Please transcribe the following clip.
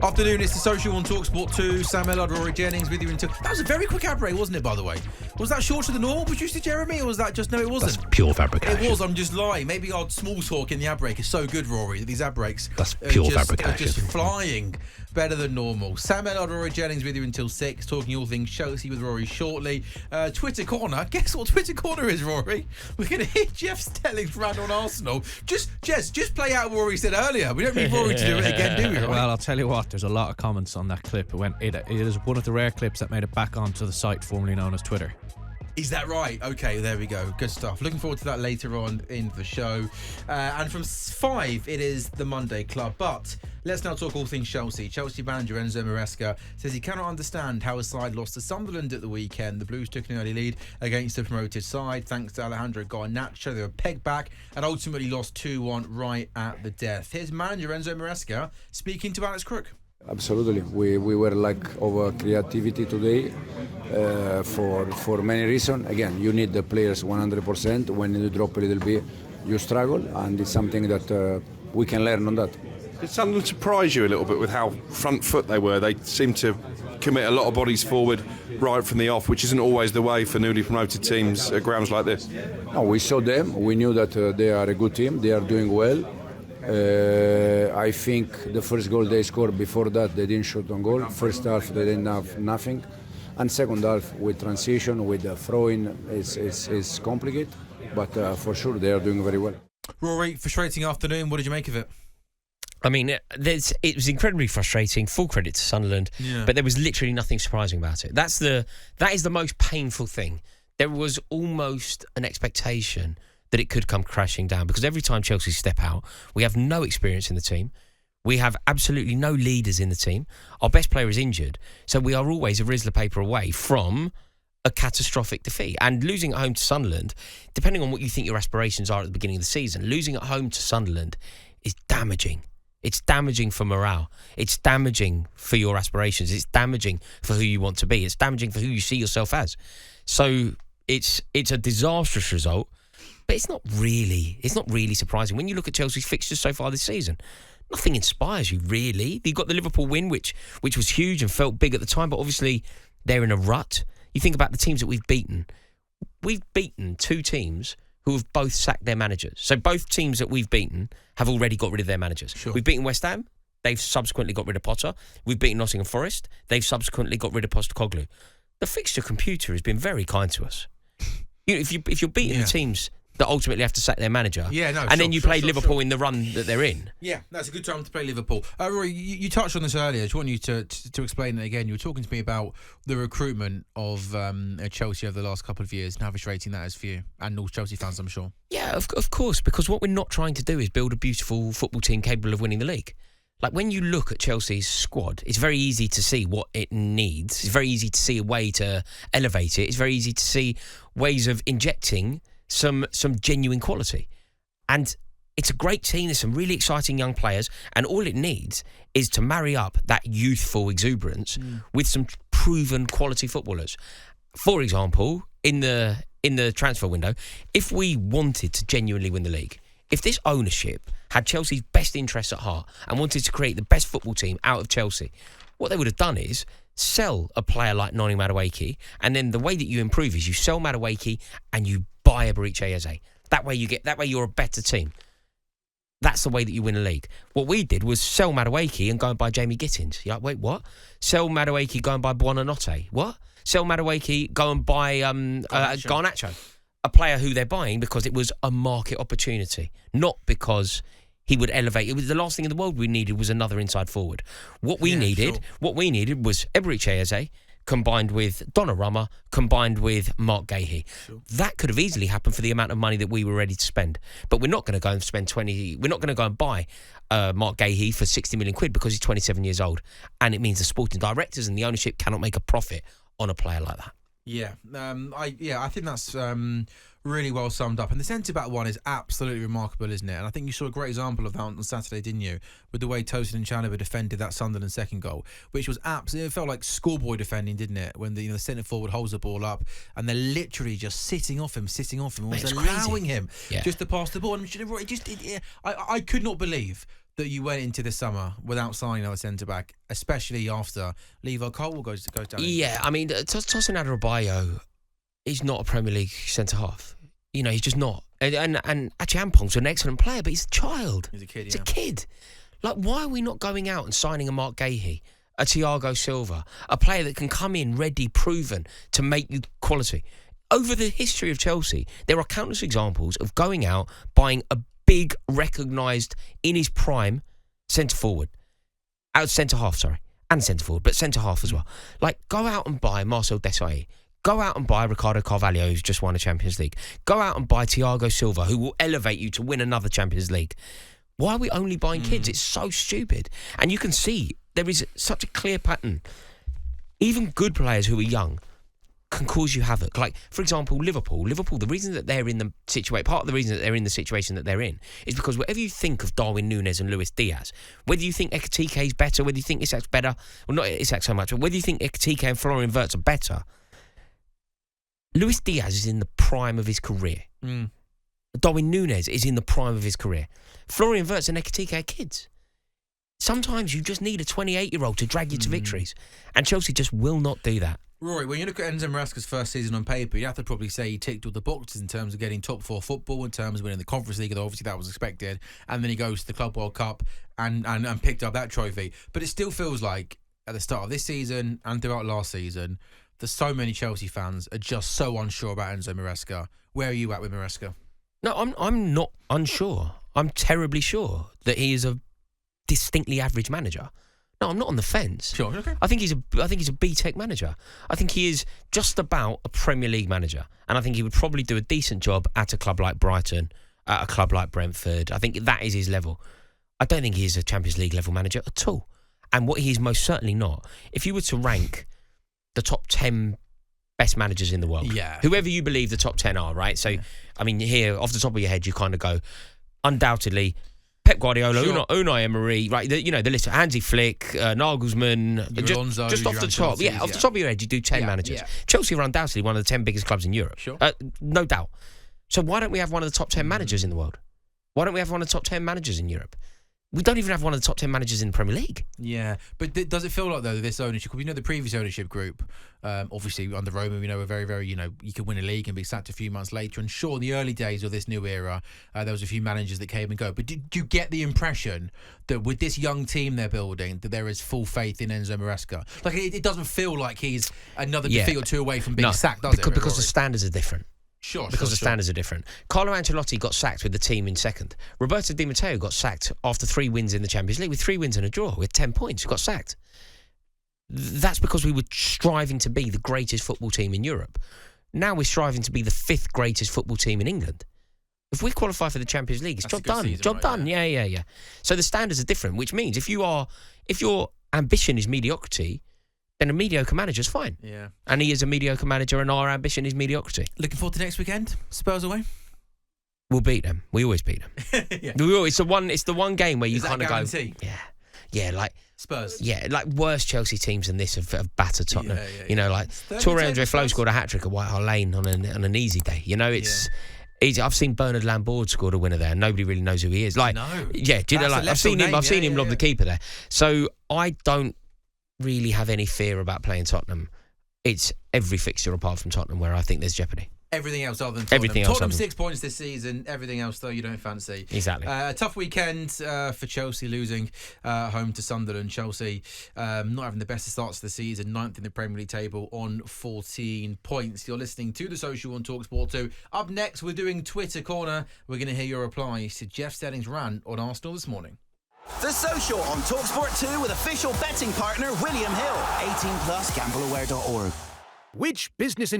Afternoon, it's the Social on talkSPORT 2. Sam Ellard, Rory Jennings with you until... That was a very quick ad break, wasn't it, by the way? Was that shorter than normal, producer Jeremy, or was that just... No, it wasn't. That's pure fabrication. It was, I'm just lying. Maybe our small talk in the ad break is so good, Rory, that these ad breaks... That's pure fabrication. Are just flying better than normal. Sam Ellard, Rory Jennings with you until 6, talking all things Chelsea with Rory shortly. Twitter Corner. Guess what Twitter Corner is, Rory? We're going to hit Jeff Stelling's rant on Arsenal. Just play out what Rory said earlier. We don't need Rory to do it again, do we? Right? Well, I'll tell you what, there's a lot of comments on that clip. It is one of the rare clips that made it back onto the site formerly known as Twitter. Is that right? Okay, there we go. Good stuff. Looking forward to that later on in the show. And from 5, it is the Monday Club. But let's now talk all things Chelsea. Chelsea manager Enzo Maresca says he cannot understand how his side lost to Sunderland at the weekend. The Blues took an early lead against the promoted side thanks to Alejandro Garnacho. They were pegged back and ultimately lost 2-1 right at the death. Here's manager Enzo Maresca speaking to Alex Crook. Absolutely, we were like over creativity today for many reasons. Again, you need the players 100%. When you drop a little bit, you struggle, and it's something that we can learn on that. Did Sunderland surprise you a little bit with how front foot they were? They seemed to commit a lot of bodies forward right from the off, which isn't always the way for newly promoted teams at grounds like this. No, we saw them. We knew that they are a good team. They are doing well. I think the first goal they scored, before that they didn't shoot on goal. First half they didn't have nothing, and second half with transition, with the throwing is complicated, but for sure they are doing very well. Rory, frustrating afternoon. What did you make of it? I mean, it was incredibly frustrating. Full credit to Sunderland, but there was literally nothing surprising about it. That is the most painful thing. There was almost an expectation that it could come crashing down, because every time Chelsea step out, we have no experience in the team. We have absolutely no leaders in the team. Our best player is injured. So we are always a Rizzler paper away from a catastrophic defeat. And losing at home to Sunderland, depending on what you think your aspirations are at the beginning of the season, losing at home to Sunderland is damaging. It's damaging for morale. It's damaging for your aspirations. It's damaging for who you want to be. It's damaging for who you see yourself as. So it's a disastrous result. But it's not really surprising. When you look at Chelsea's fixtures so far this season, nothing inspires you, really. You've got the Liverpool win, which was huge and felt big at the time, but obviously they're in a rut. You think about the teams that we've beaten. We've beaten 2 teams who have both sacked their managers. So both teams that we've beaten have already got rid of their managers. Sure. We've beaten West Ham. They've subsequently got rid of Potter. We've beaten Nottingham Forest. They've subsequently got rid of Postecoglou. The fixture computer has been very kind to us. If you're beating the teams that ultimately have to sack their manager. Then you play Liverpool in the run that they're in. Yeah, that's a good time to play Liverpool. Rory, you touched on this earlier. I just want you to explain it again. You were talking to me about the recruitment of Chelsea over the last couple of years and how frustrating that is for you and all Chelsea fans, I'm sure. Yeah, of course, because what we're not trying to do is build a beautiful football team capable of winning the league. Like, when you look at Chelsea's squad, it's very easy to see what it needs. It's very easy to see a way to elevate it. It's very easy to see ways of injecting some genuine quality. And it's a great team. There's some really exciting young players, and all it needs is to marry up that youthful exuberance with some proven quality footballers. For example, in the transfer window, if we wanted to genuinely win the league, if this ownership had Chelsea's best interests at heart and wanted to create the best football team out of Chelsea, what they would have done is sell a player like Noni Madueke, and then the way that you improve is you sell Madueke and you buy Eberechi Eze. That way you're a better team. That's the way that you win a league. What we did was sell Madueke and go and buy Jamie Gittins. You're like, wait, what? Sell Madueke, go and buy Buonanotte. What? Sell Madueke, go and buy Garnacho. A player who they're buying because it was a market opportunity, not because he would elevate. It was the last thing in the world we needed was another inside forward. What we needed was Eberechi Eze combined with Donnarumma, combined with Mark Gahey. Sure. That could have easily happened for the amount of money that we were ready to spend. But we're not going to go and spend we're not going to go and buy Mark Gahey for 60 million quid because he's 27 years old. And it means the sporting directors and the ownership cannot make a profit on a player like that. Yeah, I think that's really well summed up. And the centre-back one is absolutely remarkable, isn't it? And I think you saw a great example of that on Saturday, didn't you? With the way Tosin and Chalobah defended that Sunderland second goal, which was absolutely, it felt like schoolboy defending, didn't it? When the centre-forward holds the ball up and they're literally just sitting off him, almost allowing him just to pass the ball. And I could not believe that you went into the summer without signing another centre-back, especially after Levo Cole goes down? Yeah, I mean, Tosin Adarabioyo is not a Premier League centre-half. You know, he's just not. And actually, Ampong's an excellent player, but he's a child. He's a kid, He's a kid. Like, why are we not going out and signing a Mark Gahey, a Thiago Silva, a player that can come in ready, proven, to make you quality? Over the history of Chelsea, there are countless examples of going out, buying a big, recognised, in his prime, centre-forward. Centre-half, sorry. And centre-forward, but centre-half as well. Like, go out and buy Marcel Desailly. Go out and buy Ricardo Carvalho, who's just won a Champions League. Go out and buy Thiago Silva, who will elevate you to win another Champions League. Why are we only buying kids? It's so stupid. And you can see there is such a clear pattern. Even good players who are young can cause you havoc. Like, for example, Liverpool, the reason that they're in the situation, part of the reason that they're in the situation that they're in is because whatever you think of Darwin Núñez and Luis Diaz, whether you think Ekitike is better, whether you think Isak's better, well, not Isak so much, but whether you think Ekitike and Florian Wirtz are better, Luis Diaz is in the prime of his career. Darwin Núñez is in the prime of his career. Florian Wirtz and Ekitike are kids. Sometimes you just need a 28-year-old to drag you to victories. And Chelsea just will not do that. Rory, when you look at Enzo Maresca's first season on paper, you have to probably say he ticked all the boxes in terms of getting top 4 football, in terms of winning the Conference League, although obviously that was expected. And then he goes to the Club World Cup and picked up that trophy. But it still feels like at the start of this season and throughout last season, there's so many Chelsea fans are just so unsure about Enzo Maresca. Where are you at with Maresca? No, I'm not unsure. I'm terribly sure that he is a distinctly average manager. No, I'm not on the fence. Sure, okay. I think he's a B-Tech manager. I think he is just about a Premier League manager, and I think he would probably do a decent job at a club like Brighton, at a club like Brentford. I think that is his level. I don't think he is a Champions League level manager at all. And what he is most certainly not, if you were to rank the top 10 best managers in the world, whoever you believe the top 10 are, right? So, I mean, here, off the top of your head, you kind of go, undoubtedly, Pep Guardiola, Unai Emery, right? The list of Hansi Flick, Nagelsmann, just off the top. Off the top of your head, you do 10 managers. Chelsea are undoubtedly one of the 10 biggest clubs in Europe. Sure. No doubt. So why don't we have one of the top 10 managers in the world? Why don't we have one of the top 10 managers in Europe? We don't even have one of the top 10 managers in the Premier League. Yeah, but does it feel like, though, this ownership, because the previous ownership group, obviously under Roman, we know, are very, very, you could win a league and be sacked a few months later. And sure, in the early days of this new era, there was a few managers that came and go. But do you get the impression that with this young team they're building, that there is full faith in Enzo Maresca? Like, it doesn't feel like he's another defeat or two away from being sacked, does it? Because the standards are different. Because the standards are different. Carlo Ancelotti got sacked with the team in second. Roberto Di Matteo got sacked after 3 wins in the Champions League, with 3 wins and a draw, with 10 points. He got sacked. That's because we were striving to be the greatest football team in Europe. Now we're striving to be the 5th greatest football team in England. If we qualify for the Champions League, it's job done. Job done. Yeah. So the standards are different, which means if your ambition is mediocrity, then a mediocre manager's fine. Yeah. And he is a mediocre manager, and our ambition is mediocrity. Looking forward to next weekend? Spurs away? We'll beat them. We always beat them. It's the one game where you kind of go, like Spurs. Yeah, like worse Chelsea teams than this have battered Tottenham. Like Torre Andre Flo scored a hat-trick at White Hart Lane on an easy day. I've seen Bernard Lambord scored a winner there, and nobody really knows who he is. Like, I've seen him lob the keeper there. So I don't really have any fear about playing Tottenham. It's every fixture apart from Tottenham where I think there's jeopardy. Everything else other than Tottenham. Tottenham 6 points this season. Everything else, though, you don't fancy. Exactly. A tough weekend for Chelsea, losing home to Sunderland. Chelsea not having the best of starts of the season, 9th in the Premier League table on 14 points. You're listening to The Social on talkSPORT 2. Up next, we're doing Twitter Corner. We're going to hear your replies to Jeff Stelling's rant on Arsenal this morning. The Social on talkSPORT 2 with official betting partner William Hill. 18+, gambleaware.org. Which business